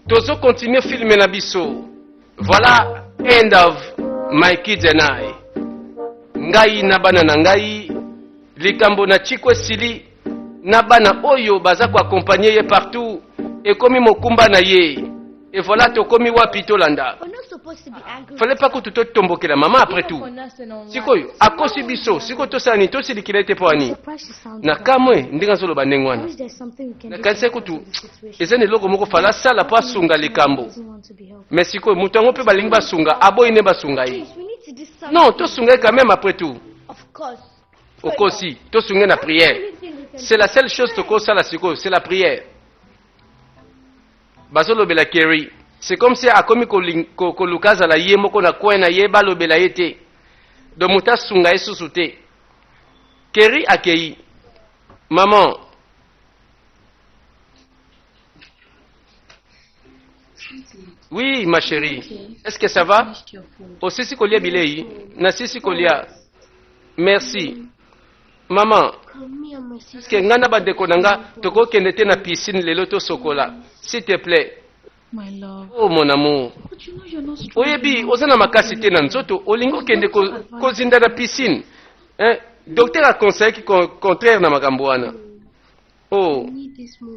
Tozo continue filmer na biso. Voilà, end of my kids and I. Ngai na bana na ngai, likambo na chikwe sili, na bana oyo baza ko accompagner ye partout, et komi mokumba na ye. Et voilà, to komi wapi to landa. Fallait pas que tu te tombes la maman après tout. Sikoyo, akosi biso, siko to sani to sili kilete po ani. Na kamwe ndinga solo banengwana. Na kanse kutu. Ezene loko moko fala sala pa sunga likambo. Mais sikoyo mutango pe balingi basunga, abo ine basunga yi. Non, to sunga quand même après tout. Okosi, to sunga na prière. C'est la seule chose to kosa la sikoyo, c'est la prière. Basolo bela Kerry. C'est comme si à komi kolukaza la ye moko na kwena ye balobela yete. Do muta sunga esusute. Kerry akei. Maman. Oui, ma chérie. Est-ce que ça va? O sisi kolia bilei. Na sisi kolia. Merci. Maman. Est-ce que ngana bandeko nanga toko kendete na piscine lelo to sokola? S'il te plaît. My love. Oh mon amour. But you know you're not strong. Oyebi, ozana makasi te na nzoto, olingo kende kozinda na piscine. Docteur a conseillé ki contraire na makambo wana. Oh.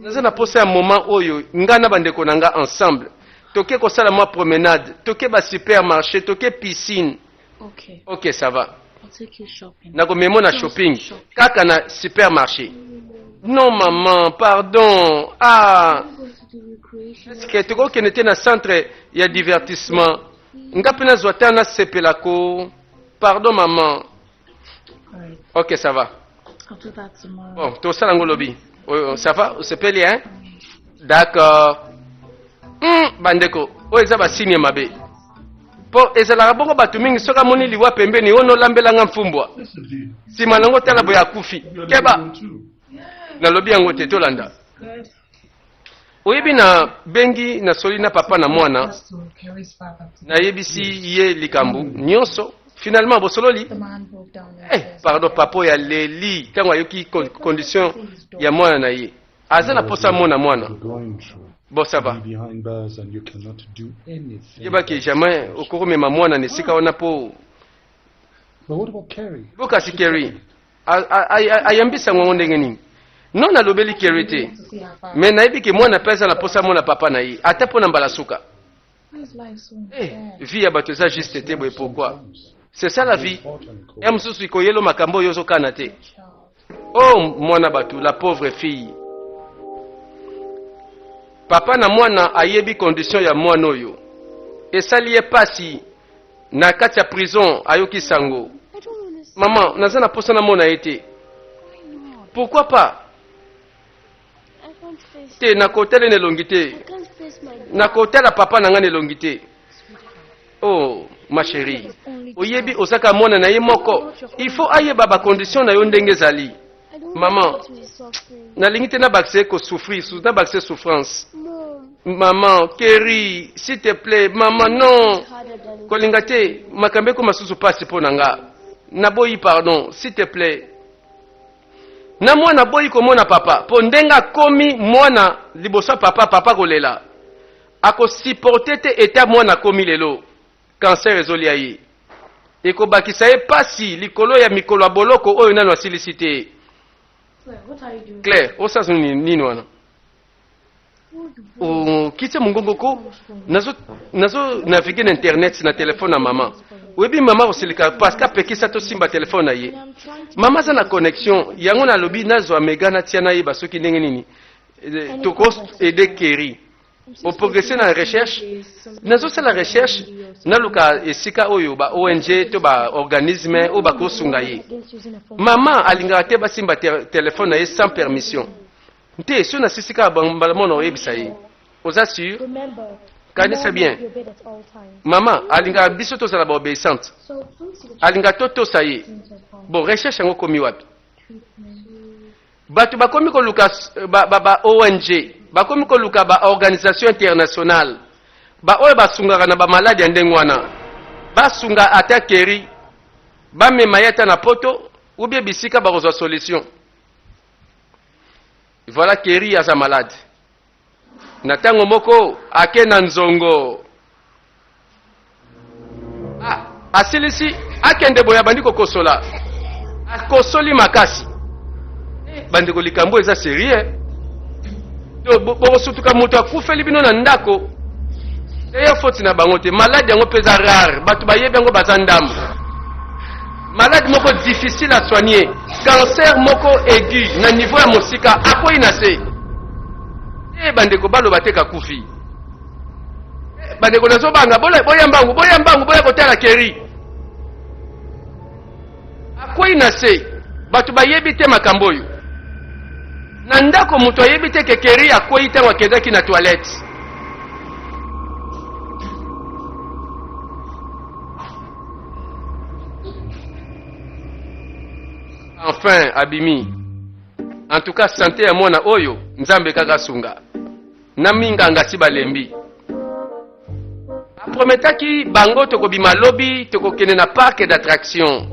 Nazana posa ya moment oyo, ngana bandeko nanga ensemble. Toke kosala mwa promenade, toke ba supermarché, toke piscine. Okay. Ok, ça va. I'll take you shopping. Nako memo na shopping. Kaka na supermarché. Non maman, pardon. Ah. Est-ce que tu vois qu'il était dans le centre, il y a divertissement. Ngapena zwatana sepelako. Pardon maman. Ok, ça va. I'll do that tomorrow. Bon, tout ça dans lobby. Ça va? Vous sepeli, hein? D'accord. Bandeko. Oh, ils ont signé ma bé. Po, ezala bongo batu mingi soka moni liwa pembeni ono lambela ngamfumbwa. Si manango tala boya kufi. Keba. Na lobby yango te tolanda. Oyebi na bengi na soli na papa na mwana na yebisi ye likambu nyonso finalement bosololi pardon papa ya leli tango ayoki condition ya mwana na ye aza na posa mwana bon ça va yeba ki jamais okoromema mwana nesika wana po bokasi Kerry ayambisa ngwango ndenge nini non na lobeli Kerry te mais nayebi ke mwana pesa na posa mona papa na ye ata pona mbala suka vie ya bato eza juste te boye pourquoi c'est ça la vie ya mosusu ikoyelo makambo oyo ozokana te oh mwana bato la pauvre fille papa na mwana ayebi condition ya mwana oyo esali ye pasi na kati ya prison ayoki sango maman naza na posa na mona ye te pourquoi pas te na kotele nelongi te na kotela papa na nga nelongi te oh ma chérie oyebi osaka mwana na ye moko il faut ayeba ba condition na yo ndenge ezali maman nalingi te na bakse ko souffrir na bakse souffrance maman Kerry s'il te plaît maman non kolinga te makambe ko masusu pasi po na nga naboyi pardon s'il te plaît na mwana boyi komona papa po ndenga komi mwana liboso papa kolela ako supporter te eta mwana komi lelo cancer ezolia ye ekobakisa ye pasi likolo ya mikolo ya boloko oyo nano asilisi te Claire osazo nini wana kite mongongo ko nazo naviguer na internet na telefone na mama oyebi mama osilika parce que apekisa to simba telefone na ye mama za na connexion yango na lobi nazwa mega na tia na ye basoki ndenge nini tokos aider Kerry au progresser na recherche nazo sala recherche naluka esika oyo ba ONG to ba organisme o ba kosunga ye mama alingaka te basimba telefone na ye sans permission nte so na sisika bambala mona oyebisa ye oza sûr kanisa bien mama alingaka biso tozala ba obéissante alingaka totosa ye bon recherche yango komi wapi bato bakomi koluka ba ONG bakomi koluka ba organisation internationale ba oyo basungaka na ba maladi ya ndenge wana basunga ata Kerry bamema ye ata na poto ou bien bisika bakozwa solution voilà Kerry aza malade na ntango moko ake na nzongo asilisi akende boya bandi kokosola akosoli makasi bandeko likambo eza serie bokosutuka moto akufeli bino na ndako eyo foti na bango te maladi yango mpe eza rare bato bayebi yango baza ndambo maladi moko difficile à soigner cancer moko aigu na niveau ya mosika akwei na se bandeko baloba te kakufi bandeko nazobanga boya mbangu boya kotala Keri akwei na se bato bayebi te makambo oyo na ndako moto ayebi te ke Keri akwei ntango akezaki na toilette. Enfin abimi en tout cas santé ya mwana oyo nzambe kaka sunga na minganga si balembi aprometaki bango tokobima lobi tokokende na parc d'attraction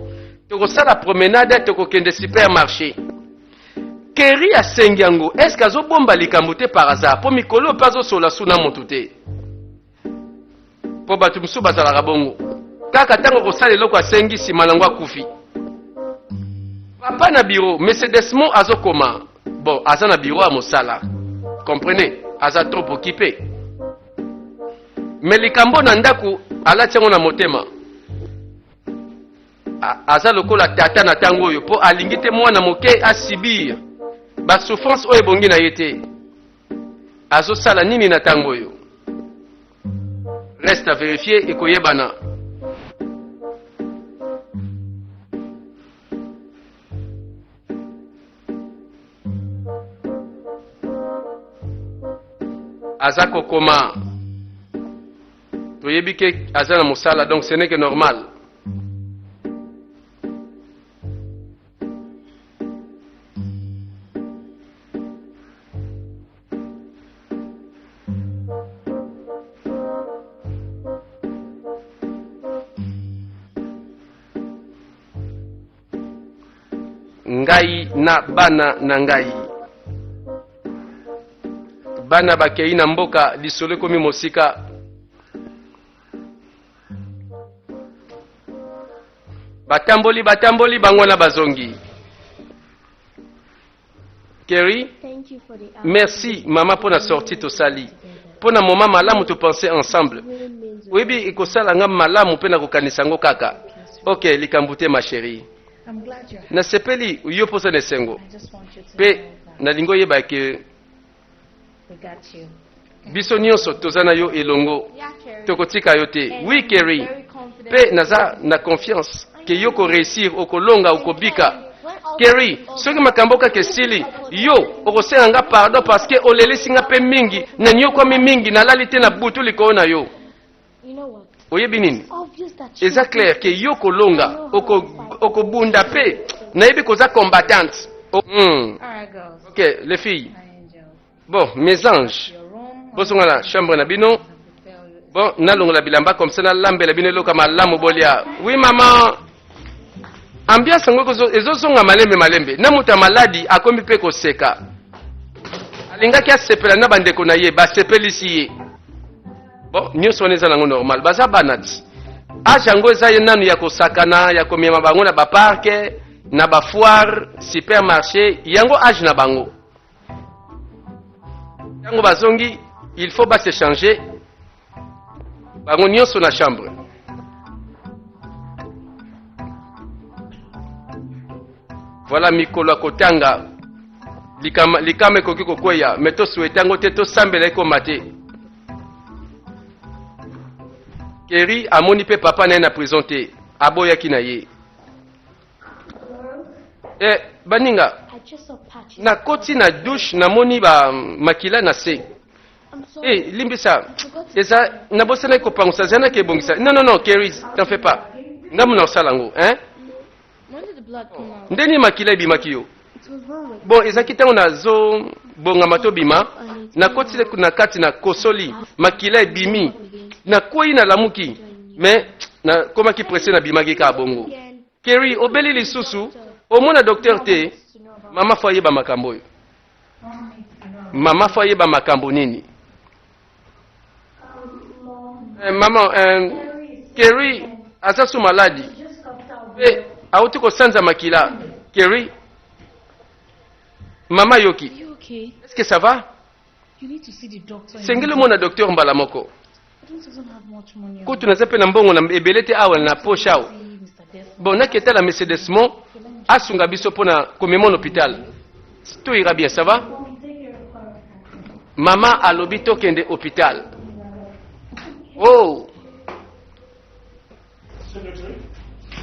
tokosala promenade tokokende supermarché. Keri asengi yango est-ce azobomba likambo te par hasard po mikolo mpe azosola suna motu te po bato mosusu bazalaka bongo kaka ntango kosala eloko asengi nsima nango akufi. Papa na bureau, Monsieur Desmond azokoma. Bon, aza na bureau à mosala. Comprenez? Aza trop occupé. Mais likambo na ndaku alati yango na motema. Aza lokola tata na tango oyo po alingi te mwana moke asibir. Ba souffrance oyo ebongi na ye te. Azosala nini na tango oyo? Reste à vérifier ekoyebana. Aza kokoma toyebi ke aza na mosala donc ce n'est que normal. Ngai na bana na ngai bana bakei na mboka lisolo ekomi mosika batamboli bango na bazongi. Keri, merci mama pour la sortie tosali pour na moment malamu to penser ensemble oyebi ekosala nga malamu mpe na kokanisa yango kaka. Ok likambo te ma chérie nasepeli yo posa na esengo mpe nalingi oyeba ke biso nyonso toza na yo elongo tokotika yo te. Oui Keri mpe naza na confiance ke yo koreusir okolonga okobika. Keri soki makambo kaka esili yo okosenga nga pardon parce que olelisi nga mpe mingi na nyokwami mingi nalali te na butu likolo na yo. Oyebi nini? Eza clair ke yo kolonga okobunda mpe nayebi koza combattante. Ok les filles. Bon, mes anges, bosonga la chambre na bino. Bon, nalongola bilamba comme ça na lambe la bino loka malamu bolia. Oui maman. Ambiance ngo ezosonga malembe na muta maladi akomi pe koseka. Alingaki asepela na bandeko na ye ba sepelisi ye. Bon, nyonso oneza nango normal. Baza banati. Ajango eza ye nanu ya kosakana ya komiema bango na ba parke na ba foire, supermarché, yango age na bango. Tango bazongi, il faut pas s'échanger. Bango nyonso na chambre. Voilà mikolo kotanga. Likame koki kokoya, mais to souhaitango te to sambela ko mate. Keri amoni pe papa na prison te. Aboya ki na ye. Baninga. Na koti na douche na moni ba makila na se. Limbisa. Eza na bosana ko pangusa zana ke bongisa. Non, Keri, t'en fais pas. Ngamu na salango, hein? Ndeni makila ebimaki yo. Bon, ezaki tango nazo bonga mato bima na koti na kati na kosoli makila ebimi na koi na lamuki mais na komaki pressé na bimaki ka bongo. Keri obeli lisusu omona docteur te mama foye ba makambo yo. Mama foye ba makambo nini? Maman, Kerry, aza sous maladie. Auti ko sanza makila. Kerry, Mama Yoki, Are you okay? est-ce que ça va? You need to see the doctor. Sengele mona docteur mbala moko. I don't even have much money. Kutu nazepe na mbongo na ebelete awa na poche awa. See Mr. Desmond. Bon, naketala Monsieur Desmond, asunga biso pona komema na hôpital. Tout ira bien, ça va? Maman alobi tokende hôpital. Oh!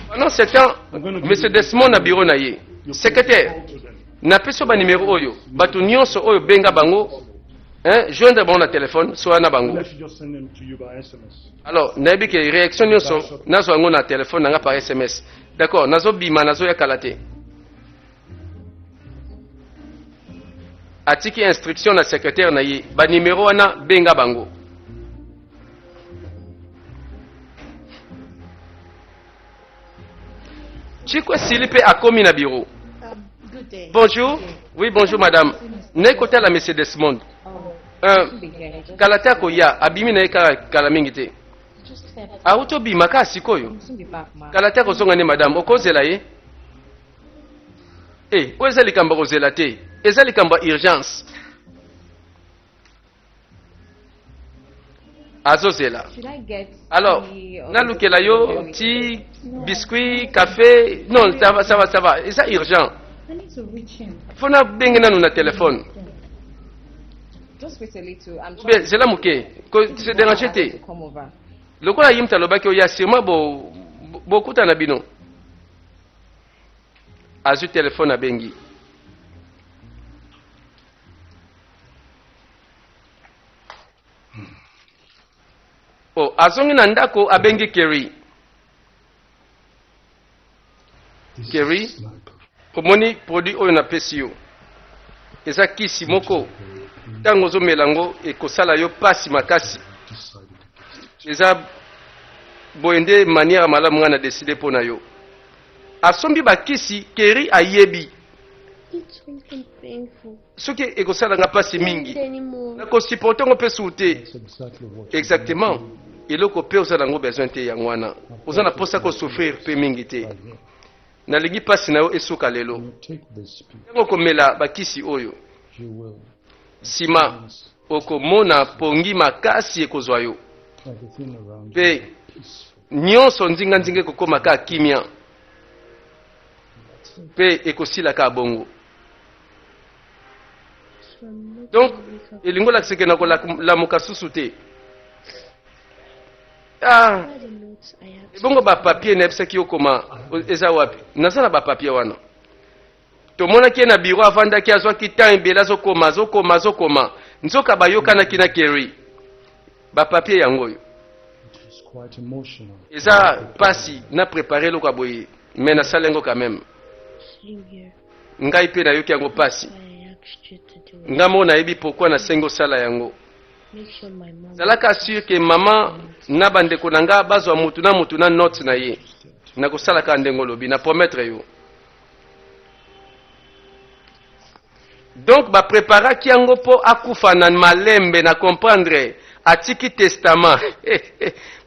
Pendant ce temps, Monsieur Desmond na bureau na ye. Secrétaire, na peso ba numéro oyo. Batu nyonso oyo benga bango. Joindre bango na téléphone, soit na bango. I should just send them to you by SMS. Alors, nayebi ke réaction nyonso nazo yango na téléphone nanga par SMS. D'accord, nazo bima nazo ya kalate. Atiki instruction na secrétaire na ye, ba numéro wana benga bango. Chikwe Silipe a commis na bureau. Good day. Bonjour. Oui, bonjour madame. Nekota la Monsieur Desmond. Kalata ko ya abimi na eka kalamingi te. Just step. Auto bima ka sikoyo. Soon be back, ma. Kalata ko zonga ne madame okozela ye. O ezali kamba kozela te. Ezali kamba urgence. Azozela. Should I get Alors, tea or nalukela yo ti biscuit, café. Non, ça va, ça va, ça va. Et ça urgent. I need to reach him. Fona bengi nanu na téléphone. Just wait a little. I'm Bien, c'est là mouké. C'est dérangé te. to come over. Lokola yimta lobaki oya sûrement bokuta na bino. Azu téléphone na bengi. Oh, azongi na ndako abengi Kerry. Kerry, omoni produit oyo na pesi yo. Eza kisi moko. Tango ozomela yango ekosala yo pasi makasi. Eza boyende manière malamu nga na décider mpo na yo. Asombi bakisi Kerry ayebi. It's really painful. Soki ekosala nga pasi mingi. Anymore. Nakosupporte ngo mpe suute. That's exactly what. Exactement. Eloko mpe ozala yango besoin te yango wana. Oza na posa kosouffrir mpe mingi te. Nalingi pasi na yo esuka lelo. You take this, Tango komela bakisi oyo. you will. Sima okomona pongi makasi ekozwa yo. Everything around you Mpe peaceful. nyonso nzinga ekokoma ka kimia. Mpe ekosila ka bongo. So I'm not Donc, gonna wake up. elingo lakiseke na kolamuka susu te. All the notes I have. Bongo ba papier na ebisaki okoma eza wapi? Naza na ba papier wana. Tomonaki ye na bureau avandaki azwaki temps ebele azokoma. Nzoka bayokanaki na Kerry. Ba papier yango oyo. It is quite emotional. Eza pasi na préparer eloko ya boye. Mais nasala yango quand même. Sitting here. Ngai mpe nayoki yango pasi. I asked you to do it. Nga mo nayebi pourquoi nasengi osala yango. Make sure my mom. Zalaka sûr ke mama na bandeko na nga bazwa mutu na note na ye. Nakosalaka ndengo lobi na promettre yo. Donc ba préparaki yango po akufa na malembe na comprendre atiki testament.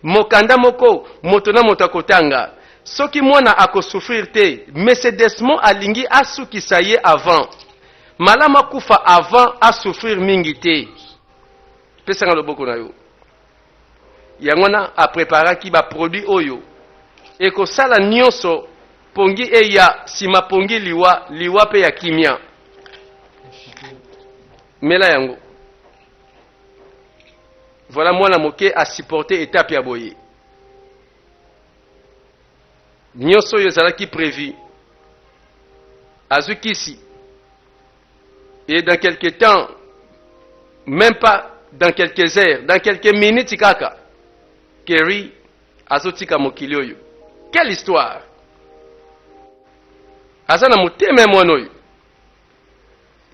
Mokanda moko moto na moto akotanga. Soki mwana akosouffrir te, Monsieur Desmond alingi asukisa ye avant. Malama kufa avant asouffrir mingi te. Pesanga loboko na yo. Yango na apreparaki ba produit oyo. Ekosala nyonso pongi eya sima pongi liwa pe ya kimia. Mela yango. Voilà mwana moke a supporter étape ya boye. Nyonso oyo ezalaki prévu. Azukisi. Et dans quelques temps, même pas dans quelques heures, dans quelques minutes kaka, Kerry azotika mokili oyo. Quelle histoire! Azana muteme mwana oyo.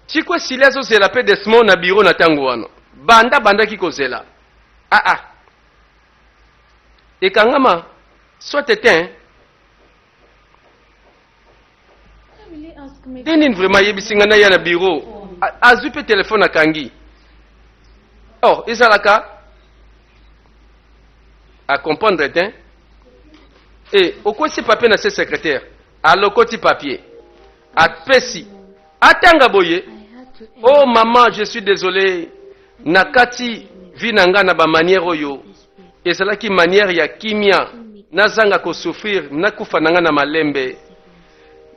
Chikwe sili azozela pe Desmond na bureau na tango wana. Banda kikozela. Ekangama, soit éteint. Really ask me. Denin vraiment yebisinga na ya na bureau. Azu pe téléphone akangi. Oh, ezalaka. à comprendre te et okosi papier na se secrétaire alokoti papier apesi atanga boye I had to end oh maman je suis désolé nakati vinanga na ba manière oyo this way. ezalaki manière ya kimia nazanga kosouffrir nakufa nanga na malembe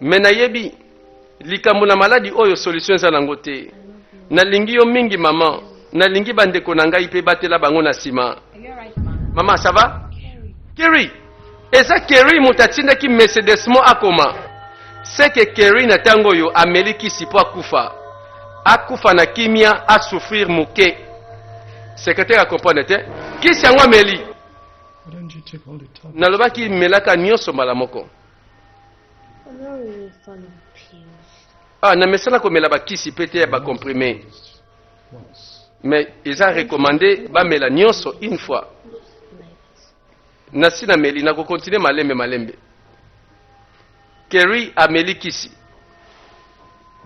me nayebi likambo na maladi oyo solution eza nango te nalingi yo mingi mama nalingi bandeko na ngai mpe batela bango na nsima Are you alright, ma? mama ça va Kerry eza Kerry moto atindaki Mercedes mo akoma seke Kerry na ntango oyo ameli kisi po akufa na kimia asouffrir moke secrétaire akomprendre te kisi yango ameli Why don't you take all the time? nalobaki melaka nyonso mbala moko I'm not really fond of pills. namesana komela bakisi mpe te ya bakomprime Once. mais eza recommandé bamela nyonso une fois Like this. nasi nameli nakokontinue malembe Kerry ameli kisi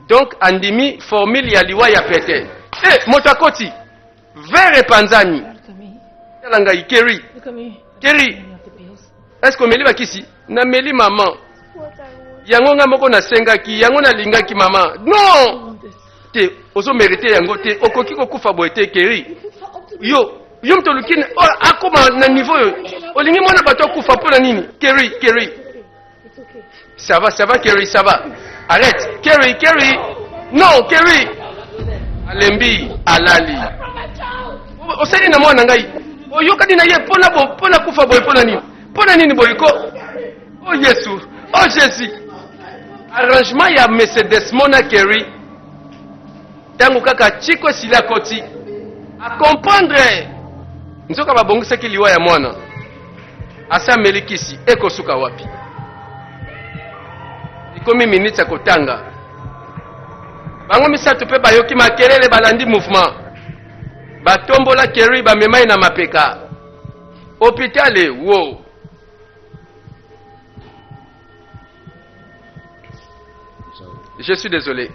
donc andimi formule ya liwa ya pete moto akoti vere panzani Look at me. tala ngai Kerry Look at me. Kerry You have the pills. est ce que omeli bakisi nameli mama What I want. yango nga moko nasengaki yango nalingaki mama I non want this. te ozomerite yango te okoki kokufa boye te Kerry yo moto oluki akoma na niveau oyo olingi mwana bato akufa mpo na nini Kerry It's okay. ça va Kerry ça va arrête Kerry non Kerry alembi alali osali na mwana ngai oyokani na ye mpona kufa boye mpona nini boyiko oh yesu oh jésus arrangement ya Mercedes mona Kerry ntango kaka chiko esili akoti akomprendre nzoka babongisaki liwa ya mwana asa ameli kisi ekosuka wapi ikomi minute ya kotanga bango misato mpe bayoki makelele balandi mouvement batombola Kerry bamemai na mapeka hôpital wo je suis désolé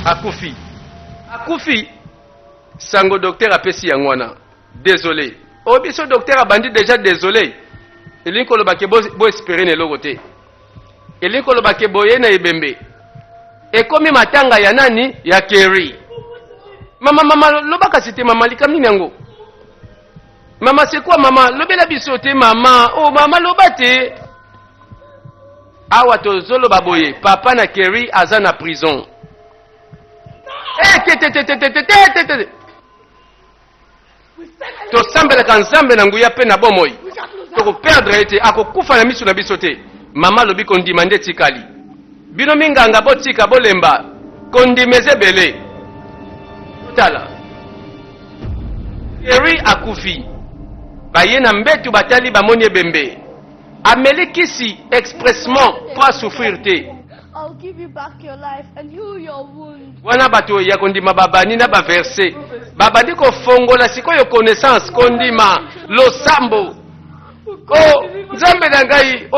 akufi sango docteur apesi yango wana désolé obiso docteur abandi déjà désolé elingi kolobake bo espérer na eloko te elingi kolobake boye na ebembe ekomi matanga ya nani ya Kerry mama lobaka si te mama likam nini yango mama c'est quoi mama lobela biso te mama oh mama loba te awa tozoloba boye papa na Kerry aza na prison tosambelaka nzambe na nguya mpe na bomoi tokoperdre ete akokufa na miso na biso te mama lobi kondima nde tikali bino minganga botika bolemba kondima eza ebele tala Kerry akufi baye na mbetu batali bamoni ebembe ameli kisi expressement po asouffrir te I'll give you back your life and heal your wound. wana bato ya kondima babani na baverse babandi kofongola sikoyo connaissance kondima losambo o nzambe na ngai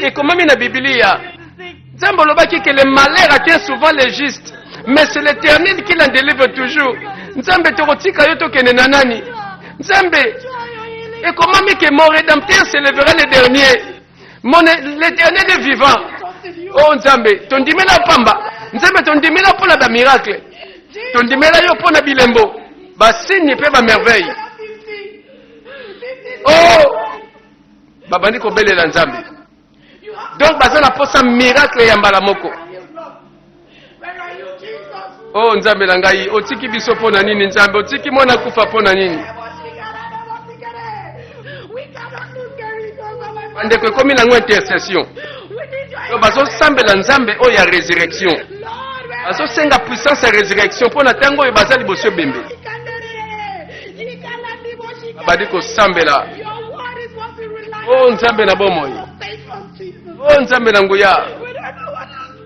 ekomami na Biblia nzambe olobaki que le malheur atteint souvent les justes mais c'est l'Éternel qui l'en délivre toujours nzambe tokotika yo tokende na nani nzambe ekomami que mon rédempteur s'élèvera le dernier l'Éternel est vivant oh nzambe tondimela pamba nzambe tondimela mpona bamiracle tondimela yo mpona bilembo basigne mpe bamerveille oh babandi kobelela nzambe donc baza na posa miracle ya mbala moko oh nzambe na ngai otiki biso mpona nini nzambe otiki mwana kufa mpona nini bandeko ekomi nango intercession yo bazosambela nzambe oyo ya résurrection bazosenga puissance ya résurrection mpo na ntango oyo baza liboso ebembe babandi kosambela o nzambe na bomoi o nzambe na nguya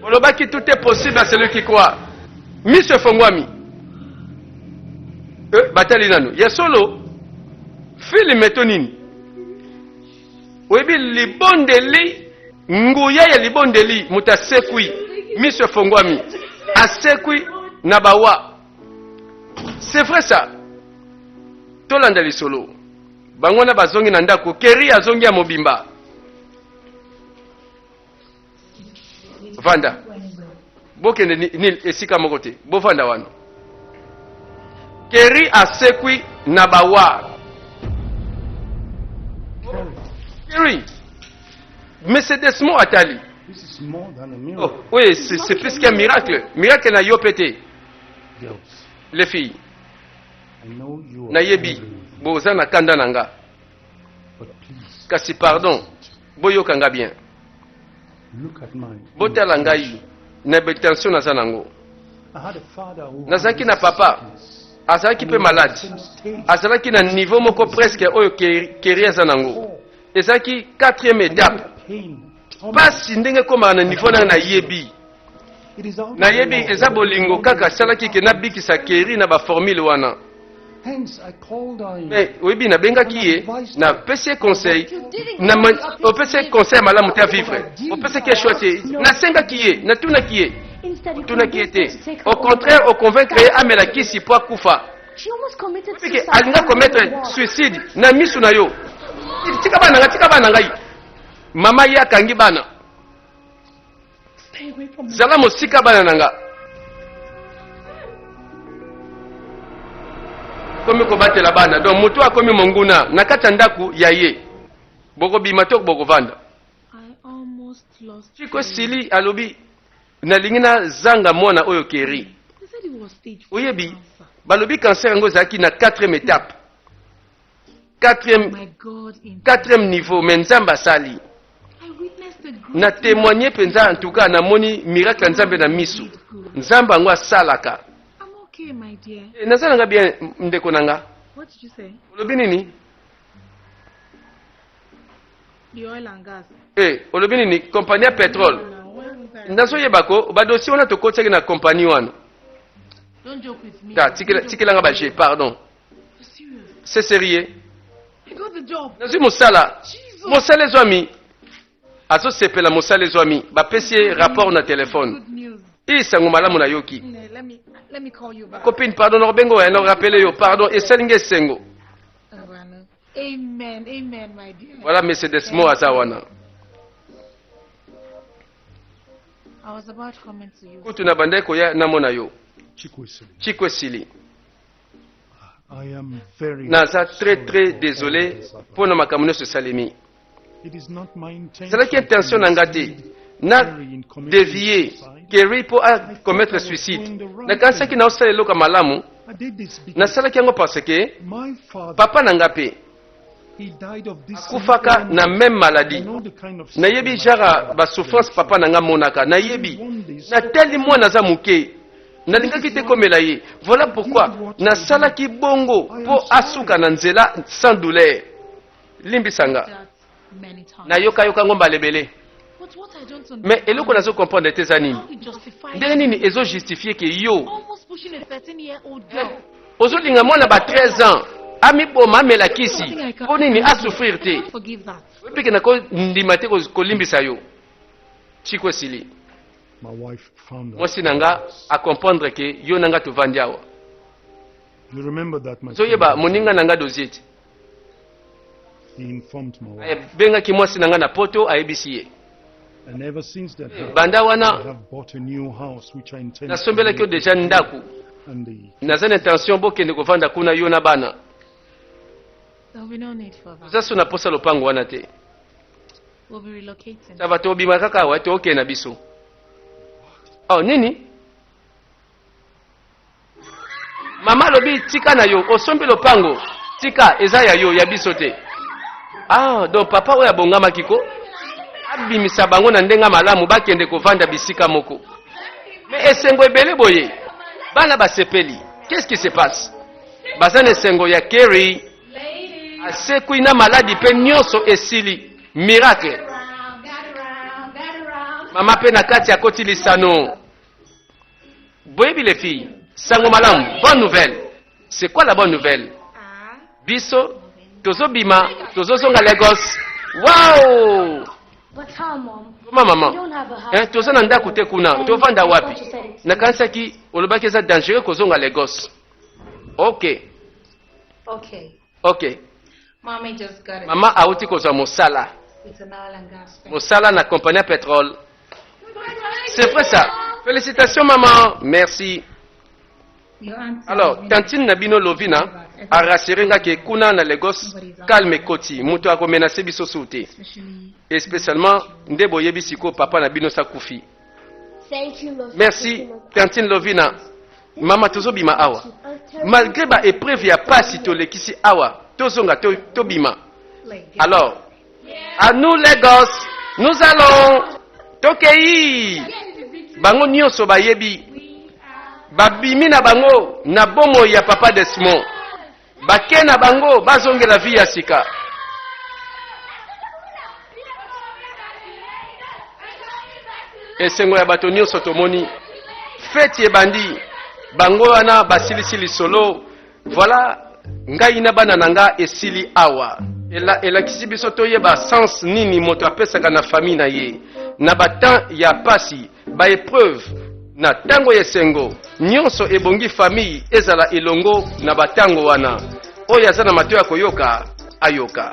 olobaki tout est possible à celui qui croit miso efongwami batali nano ya solo filime to nini oyebi libondeli nguya ya libondeli moto asekwi miso efongwami asekwi na bawa c'est vrai ça tolanda lisolo bango na bazongi na ndako Keri azongi ya mobimba vanda bokende ni esika moko te bovanda wana Keri asekwi na bawa Keri mais c'est des mots atali. This is more than a miracle. Oh, oui, c'est plus qu'un miracle. Miracle na yo pété. Girls, Les filles, I know you are na yebi, angry with me, boza na kanda nanga. but please Kasi pardon, boyo kanga bien. look at my. Botala ngai, na betension na zanango. I had a father who. Nazaki na papa, azalaki pe malade. Azalaki na niveau moko presque oyo Keri azanango. Ezaki 4e étape. Pasi ndenge koma na niveau na yebi. Na yebi eza bolingo kaka salaki ke na bikisa Keri na ba formule wana. Hence, I called on. Mais oyebi na bengaki ye na pesi conseil na opesi conseil malamu te vivre. Opesi ke choisi na sengaki ye na tunaki ye. Instead, he Tunaki convinced her ete. to take her Au own contraire, life. au convaincre ye amela kisi po akufa. She almost committed Pike suicide. alinga commettre suicide na misu na yo. Tika bana ngai. Mama ye akangi bana. Stay away from me. Zala mosika bana nanga. Komi kobatela bana. Donc moto akomi monguna na kati ya ndaku ya ye. Boko bima to boko vanda. I almost lost Chiko him. sili alobi nalingi na zanga mwana oyo Keri. They said it was stage 4 Oyebi cancer. balobi cancer yango zaki na 4e étape. 4e My God, in 4e niveau mais nzamba sali. I witnessed the great Na témoigner penza en tout cas na moni miracle nzambe na misu. Nzamba ngo asalaka. I'm okay, my dear. Nazalanga bien ndeko nanga. What did you say? Olobi nini? The oil and gas. Olobi nini? Compagnie ya pétrole. Now, where was I? Ndazo yebako ba dossier wana tokotaki na compagnie wana. Don't joke with me. Ta Don't joke. tikelanga ba je pardon. You're serious. C'est sérieux. I got the job. Nazi mosala. Jesus. Mosala ezwami. Azo sepela mosala ezwami. Ba pesi rapport na téléphone. Good news. Isango malamu na yoki. Let me call you back. Copine pardon norbengo ya no rappeler yo pardon esalinga esengo. Amen, amen, my dear. Voilà mais c'est des mots aza wana. I was about coming to you. Kutu na bandai koya namona yo. Chikwesili, Chiko sili. I am very. Naza très très sorry for désolé all this. pour na makamune so salemi. It is not my intention. C'est là qui intention to nangate. mislead Na Keri in committing dévier suicide. Keri po a commettre suicide. Na kansa ki na osala loka malamu I did this na because sala yango parce que my father, papa nanga pe he died of this. kufaka na même I maladie. know the kind of Na yebi jara ba souffrance papa nanga monaka na yebi na teli mwana za muke na lingaki te komela ye. Voilà pourquoi na sala ki bongo po asuka na nzela sans douleur. Limbisanga That many times. na yoka yoka ngomba lebele. But what I don't understand. Mais eloko nazo comprendre te zanini. How we justify Ndenge nini ezo justifier que yo almost pushing a 13-year-old girl. ozolinga mwana ba 13 ans amiboma amela kisi po nini asouffrir I te can't forgive that. peke na kondima te kolimbisa yo chiko esili My wife found out. mwasi nanga acomprendre ke yo nanga tovandi awa You remember that my ozoyeba father, moninga nanga dossier te he informed my wife. abengaki mwasi nanga na poto ayebisi ye And ever since that day, banda I wana have bought a new house which I intend to nasombelaki yo live deja in. ndaku And the naza na intention bokende kovanda kuna yo na bana There'll be no need for that. oza so na posa lopango wana te We'll be relocating. sava tobima kaka awa tookende na biso oh nini mama alobi tika na yo osombi lopango tika eza ya yo ya biso te donc papa oyo abongamaki ko abimisa bango na ndenga malamu bakende kovanda bisika moko mais esengo ebele boye bana basepeli qu'est-ce qui se passe baza na esengo ya Keri asekwi na maladi mpe nyonso esili miracle mama mpe na kati akoti lisano boyebi les filles sango malamu bonne nouvelle c'est quoi la bonne nouvelle biso tozobima tozozonga Lagos wow But how, Mom? koma We mama don't have a house. toza na ndako te kuna tovanda wapi nakanisaki olobaki eza dangereux kozonga Lagos ok Okay. Ok. Mommy just got it. Mama auti kozwa mosala. It's an oil and gas thing. Mosala na compagnie à pétrole. C'est vrai ça. Félicitations maman. Merci. Your auntie Alors, tantine Nabino Lovina a rassuré que kuna na Lagos calme koti. Muto a menacé biso sauté. especially Et spécialement ndebo yebisiko papa Nabino Sakufi. Thank you, Lord. Merci tantine Lovina. Mama tozobima awa. Malgré ba épreuve ya pasi tolekisi awa, tozonga tobima. like Alors, à nous les gosses, nous allons tokei. Bango nyonso bayebi. Babimi na bango na bomo ya papa Desmond. Bake na bango bazongela vie ya sika. Esengo ya bato nyonso tomoni. Feti ebandi. Bango wana basilisili solo. Voilà. Ngai na bana nanga esili awa. Elakisi biso toyeba sens nini moto apesaka na famille na ye. Na batan ya pasi, ba épreuve na tango yesengo, nyonso ebongi famille ezala elongo na batango wana. Oyo aza na matoi ya koyoka, ayoka.